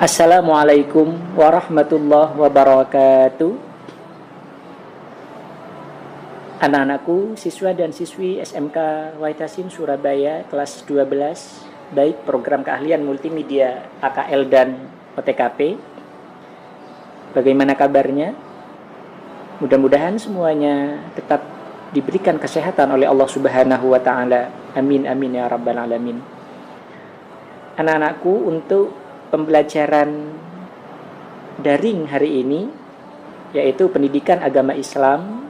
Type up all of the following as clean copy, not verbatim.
Assalamualaikum warahmatullahi wabarakatuh. Anak-anakku, siswa dan siswi SMK Wahid Surabaya kelas 12, baik program keahlian multimedia AKL dan OTKP. Bagaimana kabarnya? Mudah-mudahan semuanya tetap diberikan kesehatan oleh Allah Subhanahu wa taala. Amin amin ya rabbal alamin. Anak-anakku, untuk pembelajaran daring hari ini, yaitu pendidikan agama Islam,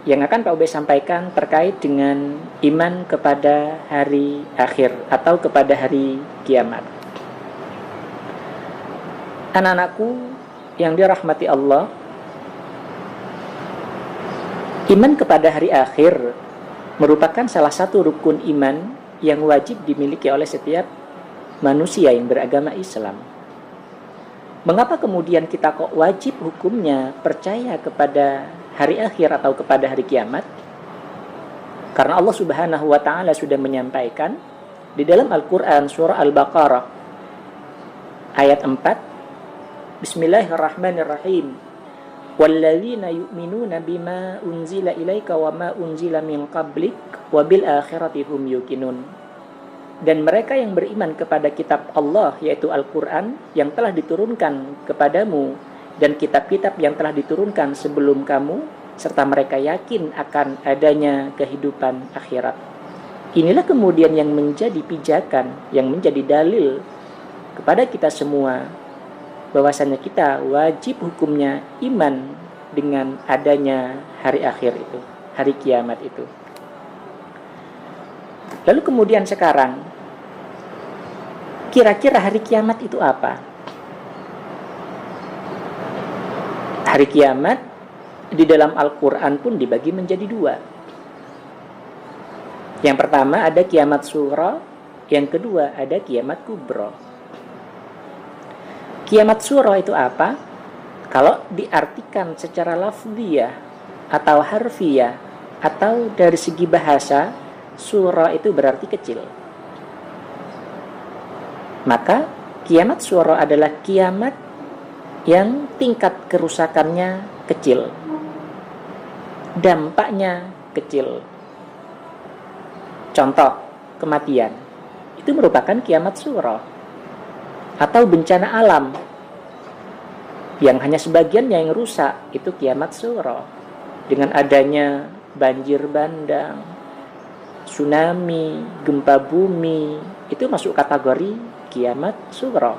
yang akan Pak Ube sampaikan terkait dengan iman kepada hari akhir atau kepada hari kiamat. Anak-anakku yang dirahmati Allah, iman kepada hari akhir merupakan salah satu rukun iman yang wajib dimiliki oleh setiap manusia yang beragama Islam. Mengapa kemudian kita kok wajib hukumnya percaya kepada hari akhir atau kepada hari kiamat? Karena Allah Subhanahu wa taala sudah menyampaikan di dalam Al-Qur'an surah Al-Baqarah ayat 4, Bismillahirrahmanirrahim. Walladzina yu'minuna bima unzila ilaika wa ma unzila min qablik wa bil akhirati hum yuqinun. Dan mereka yang beriman kepada kitab Allah, yaitu Al-Quran, yang telah diturunkan kepadamu, dan kitab-kitab yang telah diturunkan sebelum kamu, serta mereka yakin akan adanya kehidupan akhirat. Inilah kemudian yang menjadi pijakan, yang menjadi dalil kepada kita semua, bahwasanya kita wajib hukumnya iman dengan adanya hari akhir itu, hari kiamat itu. Lalu kemudian sekarang, kira-kira hari kiamat itu apa? Hari kiamat di dalam Al-Quran pun dibagi menjadi dua. Yang pertama ada kiamat sughra, yang kedua ada kiamat kubra. Kiamat sughra itu apa? Kalau diartikan secara lafziyah atau harfiyah atau dari segi bahasa, sughra itu berarti kecil. Maka kiamat sughra adalah kiamat yang tingkat kerusakannya kecil, dampaknya kecil. Contoh, kematian itu merupakan kiamat sughra. Atau bencana alam yang hanya sebagiannya yang rusak, itu kiamat sughra. Dengan adanya banjir bandang, tsunami, gempa bumi, itu masuk kategori kiamat sughra.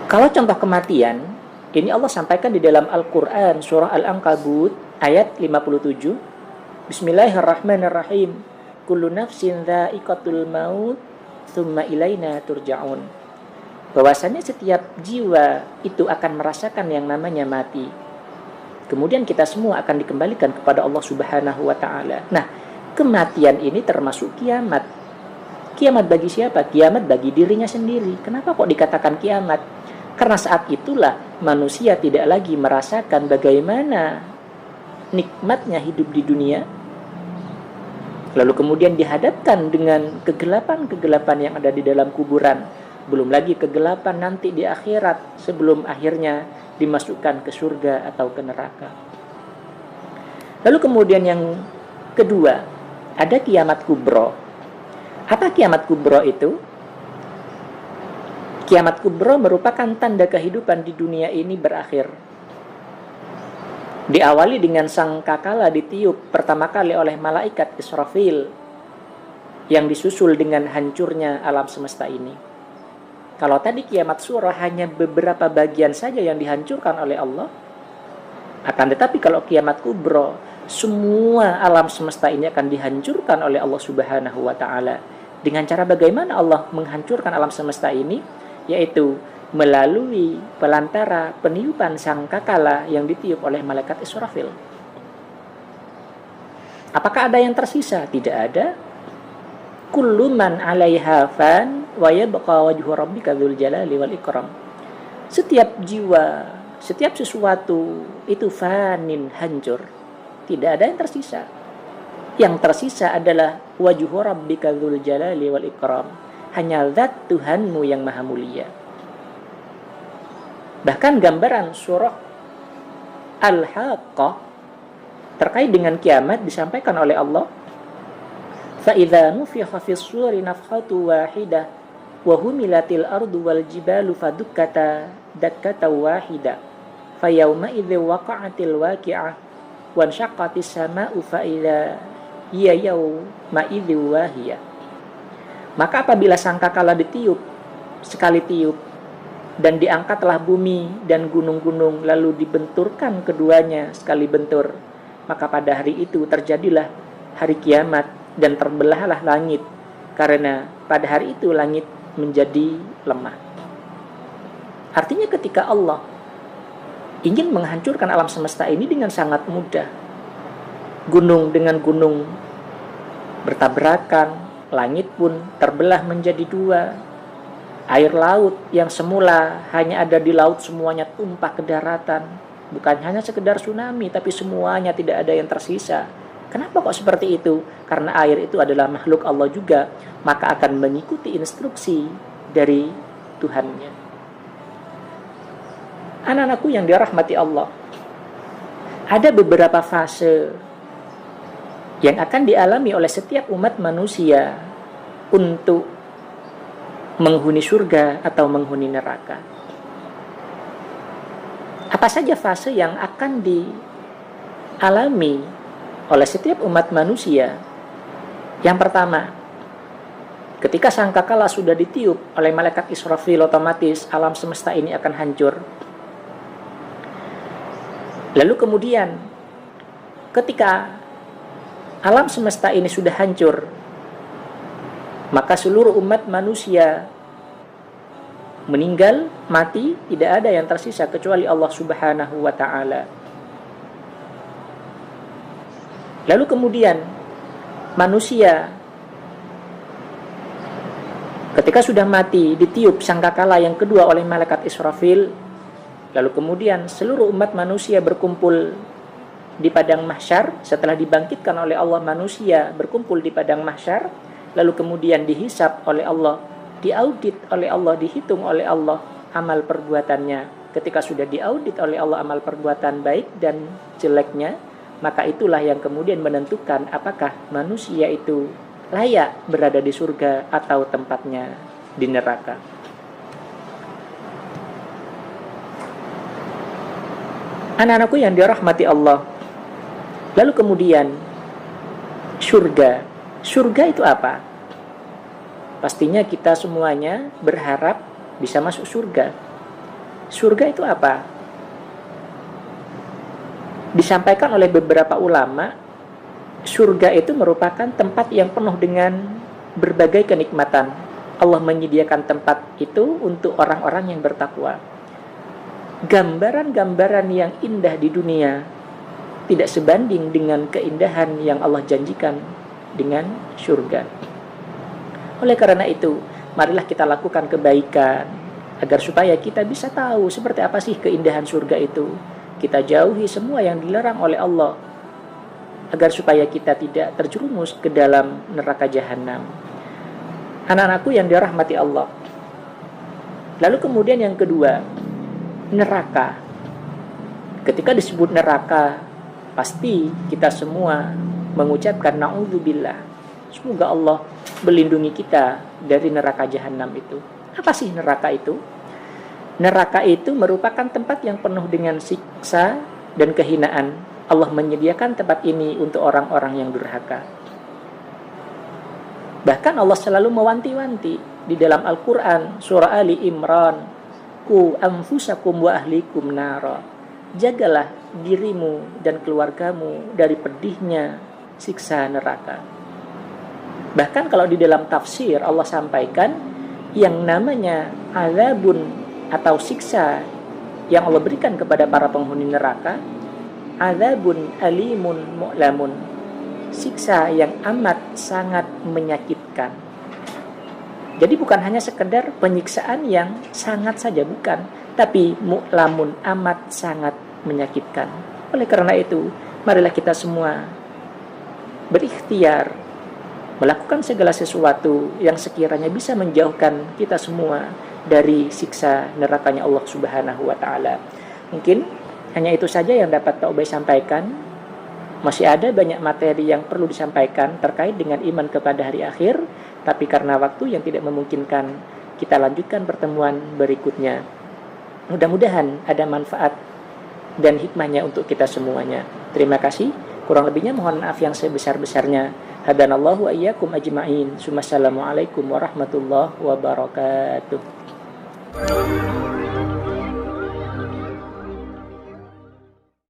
Kalau contoh kematian, ini Allah sampaikan di dalam Al-Quran surah Al-Ankabut ayat 57, Bismillahirrahmanirrahim. Kullu nafsin dha'iqatul maut tsumma ilaina turja'un. Bahwasanya setiap jiwa itu akan merasakan yang namanya mati. Kemudian kita semua akan dikembalikan kepada Allah Subhanahu wa taala. Nah, kematian ini termasuk kiamat. Kiamat bagi siapa? Kiamat bagi dirinya sendiri. Kenapa kok dikatakan kiamat? Karena saat itulah manusia tidak lagi merasakan bagaimana nikmatnya hidup di dunia, lalu kemudian dihadapkan dengan kegelapan-kegelapan yang ada di dalam kuburan. Belum lagi kegelapan nanti di akhirat sebelum akhirnya dimasukkan ke surga atau ke neraka. Lalu kemudian yang kedua, ada kiamat kubro. Apa kiamat kubro itu? Kiamat kubro merupakan tanda kehidupan di dunia ini berakhir. Diawali dengan sangkakala ditiup pertama kali oleh malaikat Israfil, yang disusul dengan hancurnya alam semesta ini. Kalau tadi kiamat sughra hanya beberapa bagian saja yang dihancurkan oleh Allah, akan tetapi kalau kiamat kubro, semua alam semesta ini akan dihancurkan oleh Allah Subhanahu wa taala. Dengan cara bagaimana Allah menghancurkan alam semesta ini? Yaitu melalui pelantara peniupan sangkakala yang ditiup oleh malaikat Israfil. Apakah ada yang tersisa? Tidak ada. Kullu man 'alaiha fan wa yabqa wajhu rabbika dzul jalali wal ikram. Setiap jiwa, setiap sesuatu itu fanin, hancur. Tidak ada yang tersisa. Yang tersisa adalah wajhu rabbika dzul jalali wal ikram. Hanya zat Tuhanmu yang maha mulia. Bahkan gambaran surah Al-Haqqah terkait dengan kiamat disampaikan oleh Allah. فَإِذَا نُفِخَ فِي الصُّورِ نَفْخَةٌ وَاحِدَةٌ وَهُمِلَتِ الْأَرْضُ وَالْجِبَالُ فَدُكَّتَا دَكَّةً وَاحِدَةً فَيَوْمَئِذٍ وَقَعَتِ الْوَاقِعَةُ وَانشَقَّتِ السَّمَاءُ فَإِذَا هِيَ يَوْمَئِذٍ وَاهِيَةٌ. Maka apabila sangkakala ditiup sekali tiup, dan diangkatlah bumi dan gunung-gunung, lalu dibenturkan keduanya sekali bentur, maka pada hari itu terjadilah hari kiamat dan terbelahlah langit, karena pada hari itu langit menjadi lemah. Artinya ketika Allah ingin menghancurkan alam semesta ini dengan sangat mudah, gunung dengan gunung bertabrakan, langit pun terbelah menjadi dua. Air laut yang semula hanya ada di laut semuanya tumpah ke daratan. Bukan hanya sekedar tsunami, tapi semuanya tidak ada yang tersisa. Kenapa kok seperti itu? Karena air itu adalah makhluk Allah juga, maka akan mengikuti instruksi dari Tuhannya. Anak-anakku yang dirahmati Allah, ada beberapa fase yang akan dialami oleh setiap umat manusia untuk menghuni surga atau menghuni neraka. Apa saja fase yang akan dialami oleh setiap umat manusia? Yang pertama, ketika sangkakala sudah ditiup oleh malaikat Israfil, otomatis alam semesta ini akan hancur. Lalu kemudian, ketika alam semesta ini sudah hancur, maka seluruh umat manusia meninggal, mati, tidak ada yang tersisa kecuali Allah Subhanahu wa ta'ala. Lalu kemudian manusia ketika sudah mati ditiup sangkakala yang kedua oleh malaikat Israfil, lalu kemudian seluruh umat manusia berkumpul di padang mahsyar. Setelah dibangkitkan oleh Allah, manusia berkumpul di padang mahsyar, lalu kemudian dihisab oleh Allah, diaudit oleh Allah, dihitung oleh Allah amal perbuatannya. Ketika sudah diaudit oleh Allah amal perbuatan baik dan jeleknya, maka itulah yang kemudian menentukan apakah manusia itu layak berada di surga atau tempatnya di neraka. Anak-anakku yang dirahmati Allah, lalu kemudian surga. Surga itu apa? Pastinya kita semuanya berharap bisa masuk surga. Surga itu apa? Disampaikan oleh beberapa ulama, surga itu merupakan tempat yang penuh dengan berbagai kenikmatan. Allah menyediakan tempat itu untuk orang-orang yang bertakwa. Gambaran-gambaran yang indah di dunia tidak sebanding dengan keindahan yang Allah janjikan dengan surga. Oleh karena itu, marilah kita lakukan kebaikan agar supaya kita bisa tahu seperti apa sih keindahan surga itu. Kita jauhi semua yang dilarang oleh Allah agar supaya kita tidak terjerumus ke dalam neraka jahanam. Anak-anakku yang dirahmati Allah. Lalu kemudian yang kedua, neraka. Ketika disebut neraka, pasti kita semua mengucapkan na'udzubillah. Semoga Allah melindungi kita dari neraka jahanam itu. Apa sih neraka itu? Neraka itu merupakan tempat yang penuh dengan siksa dan kehinaan. Allah menyediakan tempat ini untuk orang-orang yang durhaka. Bahkan Allah selalu mewanti-wanti di dalam Al-Quran, surah Ali Imran, ku anfusakum wa ahlikum nara. Jagalah dirimu dan keluargamu dari pedihnya siksa neraka. Bahkan kalau di dalam tafsir Allah sampaikan yang namanya azabun atau siksa yang Allah berikan kepada para penghuni neraka, azabun alimun mu'lamun, siksa yang amat sangat menyakitkan. Jadi bukan hanya sekedar penyiksaan yang sangat saja, bukan, tapi mu'lamun, amat sangat menyakitkan. Oleh karena itu, marilah kita semua berikhtiar melakukan segala sesuatu yang sekiranya bisa menjauhkan kita semua dari siksa nerakanya Allah Subhanahu wa taala. Mungkin hanya itu saja yang dapat Pak Ubay sampaikan. Masih ada banyak materi yang perlu disampaikan terkait dengan iman kepada hari akhir, tapi karena waktu yang tidak memungkinkan, kita lanjutkan pertemuan berikutnya. Mudah-mudahan ada manfaat dan hikmahnya untuk kita semuanya. Terima kasih. Kurang lebihnya mohon maaf yang sebesar-besarnya. Hadanallahu wa iyyakum ajma'in. Assalamualaikum warahmatullahi wabarakatuh.